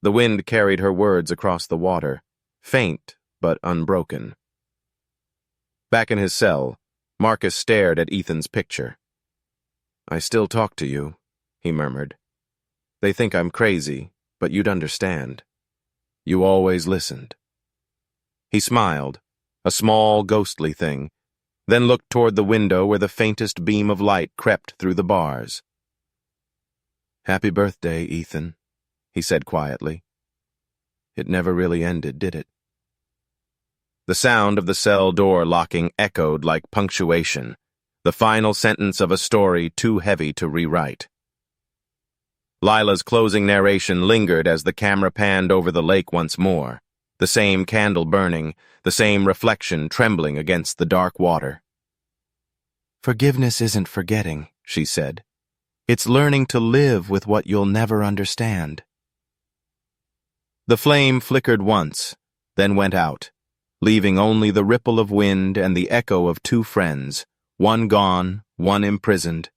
The wind carried her words across the water, faint but unbroken. Back in his cell, Marcus stared at Ethan's picture. I still talk to you, he murmured. They think I'm crazy, but you'd understand. You always listened. He smiled, a small, ghostly thing, then looked toward the window where the faintest beam of light crept through the bars. Happy birthday, Ethan, he said quietly. It never really ended, did it? The sound of the cell door locking echoed like punctuation, the final sentence of a story too heavy to rewrite. Lila's closing narration lingered as the camera panned over the lake once more, the same candle burning, the same reflection trembling against the dark water. Forgiveness isn't forgetting, she said. It's learning to live with what you'll never understand. The flame flickered once, then went out, leaving only the ripple of wind and the echo of two friends, one gone, one imprisoned,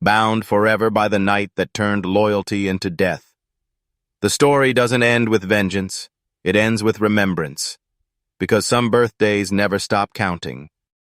bound forever by the night that turned loyalty into death. The story doesn't end with vengeance, it ends with remembrance, because some birthdays never stop counting,